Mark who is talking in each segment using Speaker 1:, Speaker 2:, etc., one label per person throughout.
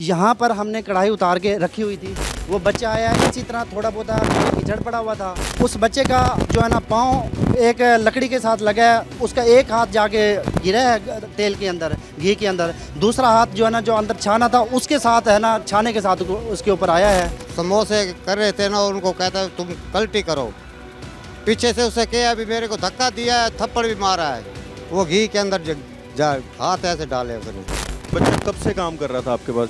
Speaker 1: यहाँ पर हमने कढ़ाई उतार के रखी हुई थी। वो बच्चा आया इसी तरह थोड़ा बहुत कीचड़ पड़ा हुआ था। उस बच्चे का जो है ना पाँव एक लकड़ी के साथ लगा है, उसका एक हाथ जाके गिरा है तेल के अंदर, घी के अंदर। दूसरा हाथ जो है ना जो अंदर छाना था उसके साथ है ना, छाने के साथ उसके ऊपर आया है।
Speaker 2: समोसे कर रहे थे ना, उनको कहता है तुम कल्टी करो। पीछे से उसे क्या अभी मेरे को धक्का दिया है, थप्पड़ भी मारा है। वो घी के अंदर हाथ ऐसे डाले उसने।
Speaker 3: बच्चा कब से काम कर रहा था आपके पास?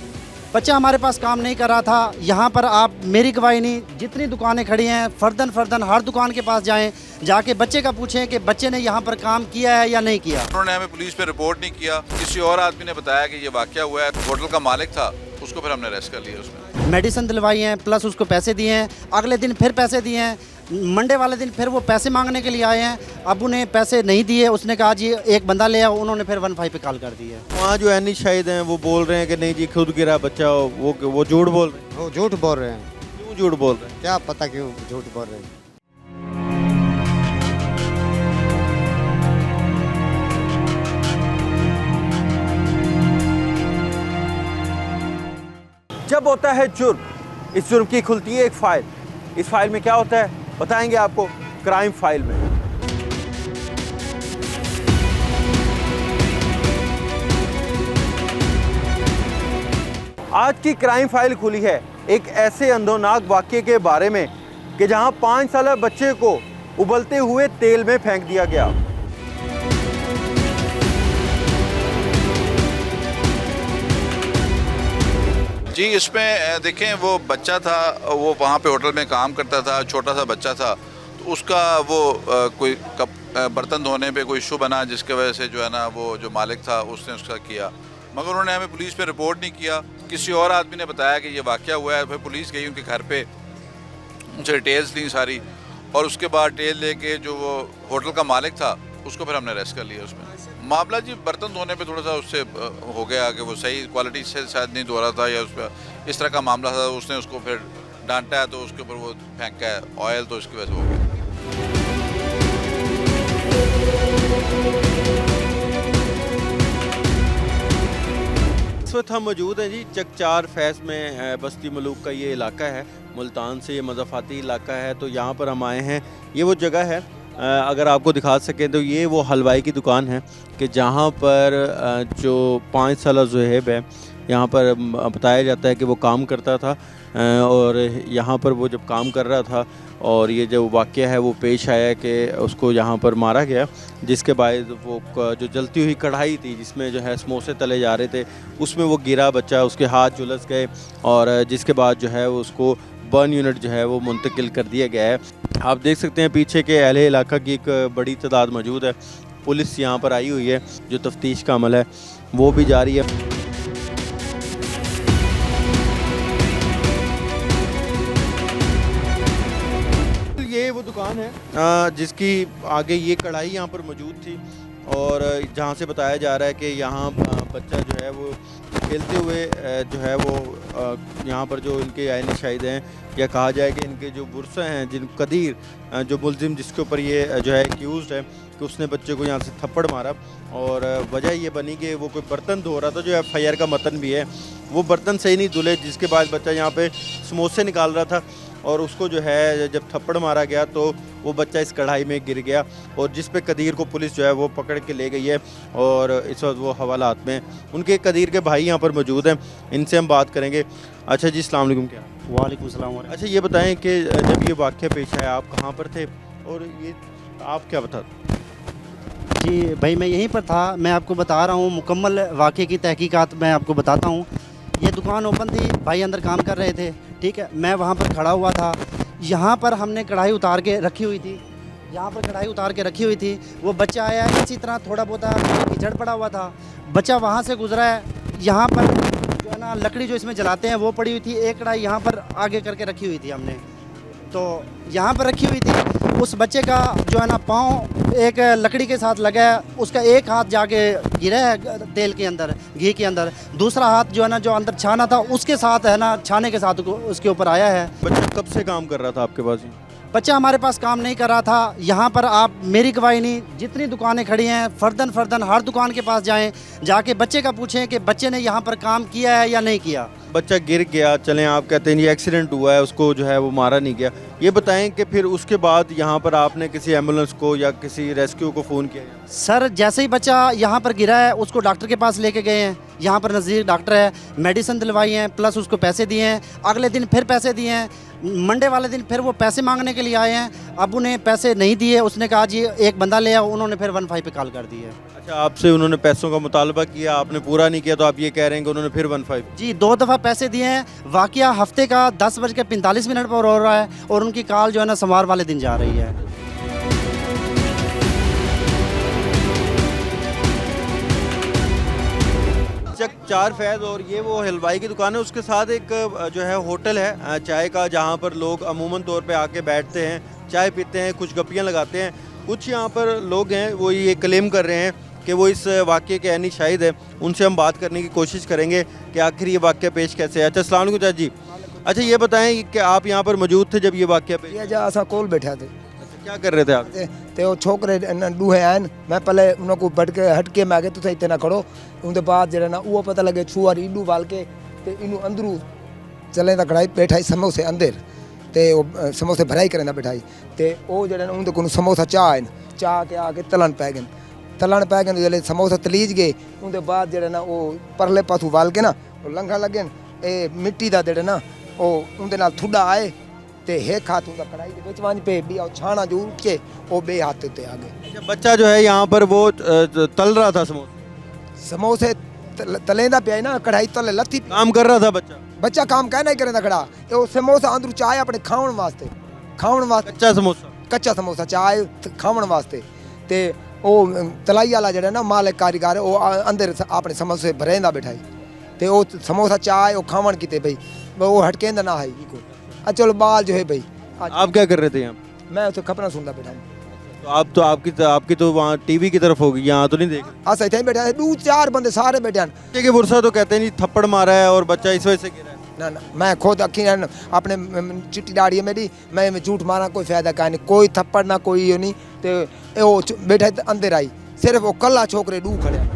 Speaker 1: बच्चा हमारे पास काम नहीं कर रहा था। यहाँ पर आप मेरी गवाही नहीं, जितनी दुकानें खड़ी हैं फर्दन हर दुकान के पास जाएं, जाके बच्चे का पूछें कि बच्चे ने यहाँ पर काम किया है या नहीं किया।
Speaker 4: उन्होंने हमें पुलिस पे रिपोर्ट नहीं किया। किसी और आदमी ने बताया कि ये वाकया हुआ है। होटल का मालिक था, उसको फिर हमने अरेस्ट कर लिया। उसमें
Speaker 1: मेडिसिन दिलवाई हैं, प्लस उसको पैसे दिए हैं। अगले दिन फिर पैसे दिए हैं। मंडे वाले दिन फिर वो पैसे मांगने के लिए आए हैं। अब उन्हें पैसे नहीं दिए। उसने कहा जी एक बंदा ले आओ। उन्होंने फिर 15 पे कॉल कर दी है।
Speaker 3: वहाँ जो एनी शाहिद हैं वो बोल रहे हैं कि नहीं जी खुद गिरा बच्चा, वो झूठ बोल रहे हैं।
Speaker 2: वो झूठ बोल रहे हैं।
Speaker 3: क्यों झूठ बोल रहे हैं?
Speaker 2: क्या पता क्यों झूठ बोल रहे हैं।
Speaker 3: जब होता है जुर्म, इस जुर्म की खुलती है एक फाइल। इस फाइल में क्या होता है बताएंगे आपको क्राइम फाइल में। आज की क्राइम फाइल खुली है एक ऐसे अंधोनाक वाकये के बारे में कि जहां 5 साल बच्चे को उबलते हुए तेल में फेंक दिया गया।
Speaker 4: जी, इसमें देखें वो बच्चा था, वो वहाँ पे होटल में काम करता था, छोटा सा बच्चा था। तो उसका वो कोई बर्तन धोने पे कोई इशू बना, जिसके वजह से जो है ना वो जो मालिक था उसने उसका किया। मगर उन्होंने हमें पुलिस पे रिपोर्ट नहीं किया। किसी और आदमी ने बताया कि ये वाकया हुआ है। फिर पुलिस गई उनके घर पे, उनसे डिटेल्स ली सारी, और उसके बाद डिटेल लेके जो वो होटल का मालिक था उसको फिर हमने अरेस्ट कर लिया। उसमें मामला जी बर्तन धोने पे थोड़ा सा उससे हो गया कि वो सही क्वालिटी से शायद नहीं धो रहा था, या उस पर इस तरह का मामला था। उसने उसको फिर डांटा है तो उसके ऊपर वो फेंका है ऑयल, तो इसकी वजह से हो गया।
Speaker 3: इस वक्त हम मौजूद हैं जी चकचार फैस में, बस्ती मलूक का ये इलाका है। मुल्तान से ये मज़ाफ़ाती इलाका है। तो यहाँ पर हम आए हैं। ये वो जगह है, अगर आपको दिखा सकें तो ये वो हलवाई की दुकान है कि जहाँ पर जो 5 साल ज़ुहैब है, यहाँ पर बताया जाता है कि वो काम करता था। और यहाँ पर वो जब काम कर रहा था और ये जो वाक़या है वो पेश आया कि उसको यहाँ पर मारा गया, जिसके बाद वो जो जलती हुई कढ़ाई थी जिसमें जो है समोसे तले जा रहे थे, उसमें वो गिरा बच्चा, उसके हाथ झुलस गए और जिसके बाद जो है उसको बर्न यूनिट जो है वो मुंतकिल कर दिया गया है। आप देख सकते हैं पीछे के अहले इलाका की एक बड़ी तादाद मौजूद है। पुलिस यहाँ पर आई हुई है, जो तफ्तीश का अमल है वो भी जारी है। ये वो दुकान है जिसकी आगे ये कढ़ाई यहाँ पर मौजूद थी, और जहाँ से बताया जा रहा है कि यहाँ बच्चा जो है वो खेलते हुए जो है वो यहाँ पर जो इनके आईनी शाहिद हैं, या कहा जाए कि इनके जो बुरसा हैं, जिन कदीर जो मुलजिम जिसके ऊपर ये जो है एक्यूज़ है कि उसने बच्चे को यहाँ से थप्पड़ मारा, और वजह ये बनी कि वो कोई बर्तन धो रहा था, जो FIR का मतन भी है। वो बर्तन सही नहीं धुले, जिसके बाद बच्चा यहाँ पे समोसे निकाल रहा था और उसको जो है जब थप्पड़ मारा गया तो वो बच्चा इस कढ़ाई में गिर गया, और जिस पे कदीर को पुलिस जो है वो पकड़ के ले गई है, और इस वक्त वो हवालात में। उनके कदीर के भाई यहाँ पर मौजूद हैं, इनसे हम बात करेंगे। अच्छा जी, अस्सलाम वालेकुम। क्या?
Speaker 1: वालेकुम सलाम।
Speaker 3: अच्छा ये बताएं कि जब ये वाक़या पेश आया आप कहाँ पर थे, और ये आप क्या बता?
Speaker 1: जी भाई मैं यहीं पर था। मैं आपको बता रहा हूँ मुकम्मल वाक़े की तहकीकात मैं आपको बताता हूँ। ये दुकान ओपन थी, भाई अंदर काम कर रहे थे, ठीक है। मैं वहाँ पर खड़ा हुआ था। यहाँ पर हमने कढ़ाई उतार के रखी हुई थी। यहाँ पर कढ़ाई उतार के रखी हुई थी। वो बच्चा आया इसी तरह थोड़ा बहुत कीचड़ पड़ा हुआ था। बच्चा वहाँ से गुजरा है। यहाँ पर जो है ना लकड़ी जो इसमें जलाते हैं वो पड़ी हुई थी। एक कढ़ाई यहाँ पर आगे करके रखी हुई थी हमने, तो यहाँ पर रखी हुई थी। उस बच्चे का जो है ना पाँव एक लकड़ी के साथ लगा है, उसका एक हाथ जाके गिरा है तेल के अंदर, घी के अंदर। दूसरा हाथ जो है ना जो अंदर छाना था उसके साथ है ना, छाने के साथ उसके ऊपर आया है।
Speaker 3: बच्चा कब से काम कर रहा था आपके पास?
Speaker 1: बच्चा हमारे पास काम नहीं कर रहा था। यहाँ पर आप मेरी गवाही नहीं, जितनी दुकानें खड़ी हैं फर्दन हर दुकान के पास जाएं, जाके बच्चे का पूछें कि बच्चे ने यहाँ पर काम किया है या नहीं किया।
Speaker 3: बच्चा गिर गया, चलें आप कहते हैं ये एक्सीडेंट हुआ है, उसको जो है वो मारा नहीं गया, ये बताएं कि फिर उसके बाद यहाँ पर आपने किसी एम्बुलेंस को या किसी रेस्क्यू को फ़ोन किया?
Speaker 1: सर जैसे ही बच्चा यहाँ पर गिरा है उसको डॉक्टर के पास लेके गए हैं, यहाँ पर नज़दीक डॉक्टर है, मेडिसिन दिलवाई हैं, प्लस उसको पैसे दिए हैं, अगले दिन फिर पैसे दिए हैं, मंडे वाले दिन फिर वो पैसे मांगने के लिए आए हैं, अब उन्हें पैसे नहीं दिए, उसने कहा जी एक बंदा ले आओ, उन्होंने फिर 15 पे कॉल कर दी है।
Speaker 3: अच्छा, आपसे उन्होंने पैसों का मुतालबा किया, आपने पूरा नहीं किया, तो आप ये कह रहे हैं कि उन्होंने फिर 15?
Speaker 1: जी 2 दफ़ा पैसे दिए हैं, वाकया हफ्ते का 10:45 पर हो रहा है और उनकी कॉल जो है ना सोमवार वाले दिन जा रही है।
Speaker 3: चक 4 फैज़ और ये वो हलवाई की दुकान है, उसके साथ एक जो है होटल है चाय का, जहाँ पर लोग अमूमन तौर पे आके बैठते हैं, चाय पीते हैं, कुछ गप्पियाँ लगाते हैं। कुछ यहाँ पर लोग हैं वो ये क्लेम कर रहे हैं कि वो इस वाक़े के ऐनी शाहिद है, उनसे हम बात करने की कोशिश करेंगे कि आखिर ये वाक़या पेश कैसे है। अच्छा, अस्सलाम वालेकुम चाचा जी। अच्छा, ये बताएं कि आप यहाँ पर मौजूद थे जब ये वाक़या पेश?
Speaker 5: ये जा असा कोल बैठा थे
Speaker 3: क्या कर रहे थे आप?
Speaker 5: ते वो छोकरे दूहे आन, मैं पहले उनको हटके मैं आगे तुसे इतने ना खड़ो, उनके बाद जरा ना वो पता लगे छुआर इडू वाल के ते इनू अंदरू चले दा कढ़ाई बैठाई समोसे अंदर ते वो समोसे भराई करें बैठाई ते वो जरा ना उनके को समोसा चाह के आके तलन पै गए जल्द समोसा तलीज गए, उनके बाद जरा ना वो परले पासू वाल के ना वो लंघा लगे ए मिट्टी दा जरा ना वो उनके नाल थुड़ा आए ते एक हाथ उनका कढ़ाई के विच वंज पे भी छाना जो के वो बे हाथ ते आ गए।
Speaker 3: अच्छा, बच्चा जो है यहाँ पर वो तल रहा था
Speaker 5: समोसे तलेंदा पिया ना, कढ़ाई तले लथी
Speaker 3: काम कर रहा था
Speaker 5: बच्चा काम कहना ही करेंदा खड़ा वो समोसा अंदरू चाय अपने खावन वास्ते कच्चा समोसा चाय खावन वास्ते ते वो तलाई वाला जड़ा ना मालिक कारीगर वो अंदर अपने समोसे भरेंदा बैठाई ते वो समोसा चाय वो खावन किते भाई वो हटकेंदा ना है को। चलो बाल जो है भाई
Speaker 3: आप क्या कर रहे थे यहाँ?
Speaker 5: मैं उसे खपना सुनता बैठा।
Speaker 3: तो आपकी तो वहाँ टीवी की तरफ होगी, यहाँ तो नहीं देख रहे?
Speaker 5: अस इतने बैठा है, 2-4 बंदे सारे बैठे हैं।
Speaker 3: बच्चे की बुरसा तो कहते हैं जी थप्पड़ मारा है और बच्चा इस वजह से गिरा है।
Speaker 5: ना मैं खुद अखी अपने चिट्टी दाढ़ी है मेरी, मैं झूठ मारा कोई फायदा का नहीं, कोई थप्पड़ ना कोई नहीं ते वो बैठा अंदर आई सिर्फ वो कला छोकरे डू खड़े।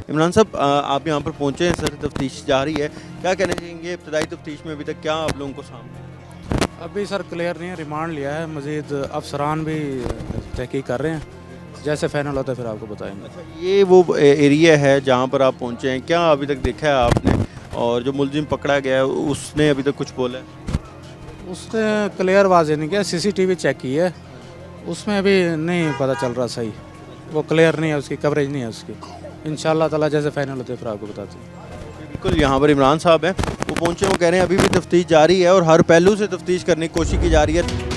Speaker 3: इमरान साहब, आप यहाँ पर पहुँचे हैं, सर तफ्तीश जारी है, क्या कहना चाहेंगे इब्तदाई तफ्तीश में अभी तक क्या आप लोगों को सामने?
Speaker 6: अभी सर क्लियर नहीं है, रिमांड लिया है, मज़ीद अफसरान भी तहकीक कर रहे हैं, जैसे फाइनल होता है फिर आपको बताएंगे।
Speaker 3: अच्छा, ये वो एरिया है जहाँ पर आप पहुँचे हैं, क्या अभी तक देखा है आपने? और जो मुलजिम पकड़ा गया है उसने अभी तक कुछ बोला है?
Speaker 6: उसने क्लियर वाजे नहीं किया, CCTV चेक की है, उसमें अभी नहीं पता चल रहा सही, वो क्लियर नहीं है, उसकी कवरेज नहीं है उसकी। इंशाअल्लाह ताला जैसे फाइनल होते हैं फिर आपको बताते हैं।
Speaker 3: बिल्कुल, यहाँ पर इमरान साहब हैं, वो पहुँचे, वो कह रहे हैं अभी भी तफ्तीश जारी है और हर पहलू से तफ्तीश करने की कोशिश की जा रही है।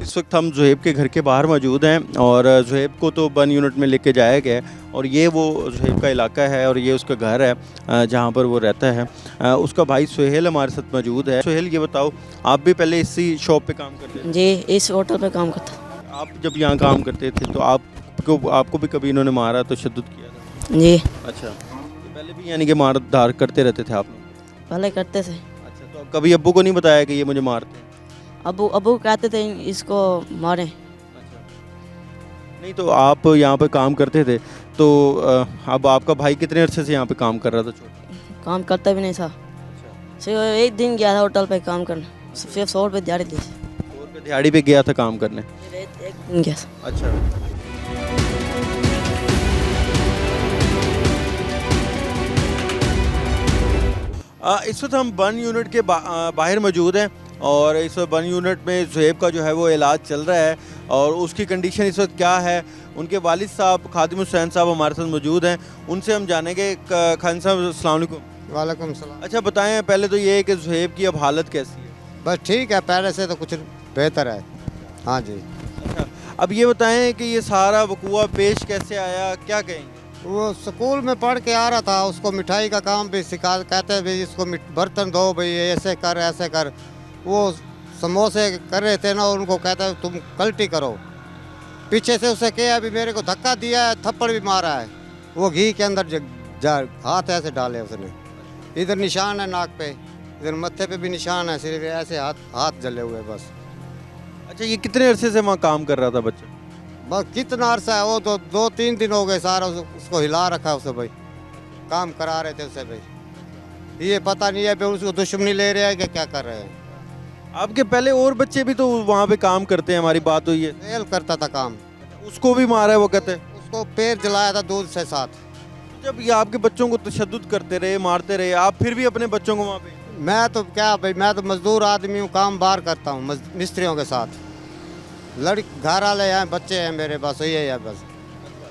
Speaker 3: इस वक्त हम ज़ुहैब के घर के बाहर मौजूद हैं और ज़ुहैब को तो बन यूनिट में लेके जाया गया है और ये वो ज़ुहैब का इलाका है और ये उसका घर है जहाँ पर वो रहता है। उसका भाई सुहेल हमारे साथ मौजूद है। सुहेल, ये बताओ, आप भी पहले इसी शॉप पे काम करते थे?
Speaker 7: जी, इस होटल पे काम करता।
Speaker 3: आप जब यहाँ काम करते थे तो आपको भी कभी इन्होंने मारा, तशद्दुद किया था?
Speaker 7: जी।
Speaker 3: अच्छा, तो पहले भी यानी कि मार धार करते रहते थे आप लोग?
Speaker 7: पहले करते थे।
Speaker 3: अच्छा, तो कभी अब्बू को नहीं बताया कि ये मुझे मारते हैं?
Speaker 7: अबू कहते थे इसको मारें।
Speaker 3: अच्छा, नहीं तो आप यहाँ पे काम करते थे तो अब आपका भाई कितने अरसे से यहाँ पे काम कर रहा था? छोटा
Speaker 7: काम करता भी नहीं था, सिर्फ एक दिन गया था होटल पे काम करने, सिर्फ 100 रुपये दिहाड़ी दी।
Speaker 3: 100 रुपये दिहाड़ी पे गया था काम करने?
Speaker 7: एक दिन गया था।
Speaker 3: अच्छा, इस वक्त हम बन यूनिट के बाहर मौजूद हैं और इस वक्त बन यूनिट में ज़ुहैब का जो है वो इलाज चल रहा है और उसकी कंडीशन इस वक्त क्या है, उनके वालिद साहब खादिम हुसैन साहब हमारे साथ मौजूद हैं, उनसे हम जानेंगे। खान साहब, अस्सलाम वालेकुम।
Speaker 2: वालेकुम सलाम।
Speaker 3: अच्छा, बताएं पहले तो ये है कि ज़ुहैब की अब हालत कैसी है?
Speaker 2: बस ठीक है, पहले से तो कुछ बेहतर है। हाँ जी।
Speaker 3: अच्छा, अब ये बताएं कि ये सारा वकूआ पेश कैसे आया, क्या कहेंगे?
Speaker 2: वो स्कूल में पढ़ के आ रहा था, उसको मिठाई का काम भी सिखा, कहते हैं भाई इसको बर्तन दो भाई, ऐसे कर। वो समोसे कर रहे थे ना, उनको कहता है तुम कल्टी करो, पीछे से उसे कहा अभी मेरे को धक्का दिया है, थप्पड़ भी मारा है, वो घी के अंदर जा हाथ ऐसे डाले उसने, इधर निशान है नाक पे, इधर मत्थे पे भी निशान है, सिर्फ ऐसे हाथ जले हुए बस।
Speaker 3: अच्छा, ये कितने अरसे से वहाँ काम कर रहा था बच्चा?
Speaker 2: बस कितना अरसा है, वो तो 2-3 दिन हो गए सारा उसको हिला रखा उसे भाई, काम करा रहे थे उसे भाई। ये पता नहीं है भाई उसको दुश्मनी ले रहे हैं कि क्या कर रहे हैं।
Speaker 3: आपके पहले और बच्चे भी तो वहाँ पे काम करते हैं, हमारी बात हुई है।
Speaker 2: सेल करता था काम,
Speaker 3: उसको भी मारा है वो कहते हैं।
Speaker 2: उसको पैर जलाया था दूध से साथ।
Speaker 3: जब ये आपके बच्चों को तशद्दुद करते रहे, मारते रहे, आप फिर भी अपने बच्चों को वहाँ पे?
Speaker 2: मैं तो क्या भाई, मैं तो मजदूर आदमी हूँ, काम बाहर करता हूँ मिस्त्रियों के साथ। घर वाले हैं, बच्चे हैं मेरे पास, यही है बस।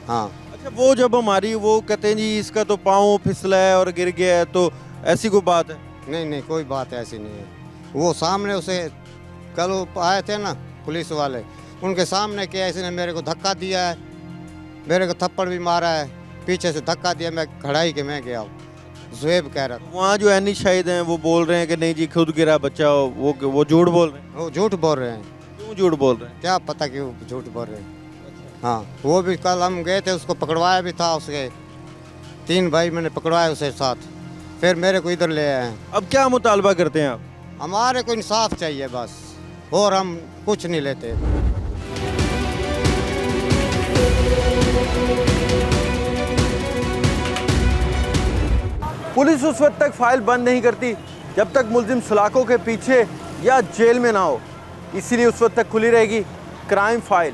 Speaker 2: हाँ।
Speaker 3: अच्छा, वो जब हमारी वो कहते हैं जी इसका तो पाँव फिसला है और गिर गया है, तो ऐसी कोई बात है?
Speaker 2: नहीं नहीं, कोई बात ऐसी नहीं है। वो सामने उसे कल आए थे ना पुलिस वाले, उनके सामने किया, इसने मेरे को धक्का दिया है, मेरे को थप्पड़ भी मारा है, पीछे से धक्का दिया, मैं खड़ा ही के मैं गया हूँ। जुएब कह रहा था।
Speaker 3: वहाँ जो एनी शाहिद हैं वो बोल रहे हैं कि नहीं जी खुद गिरा बच्चा, वो झूठ बोल रहे हैं।
Speaker 2: वो झूठ बोल रहे हैं।
Speaker 3: क्यों झूठ बोल रहे हैं?
Speaker 2: क्या पता क्यों झूठ बोल रहे हैं। हाँ, वो भी कल हम गए थे, उसको पकड़वाया भी था, उसके 3 भाई मैंने पकड़वाए उसे साथ, फिर मेरे को इधर ले आए हैं।
Speaker 3: अब क्या मुतालबा करते हैं आप?
Speaker 2: हमारे को इंसाफ चाहिए बस, और हम कुछ नहीं लेते।
Speaker 3: पुलिस उस वक्त तक फाइल बंद नहीं करती जब तक मुलजिम सलाखों के पीछे या जेल में ना हो, इसीलिए उस वक्त तक खुली रहेगी क्राइम फाइल।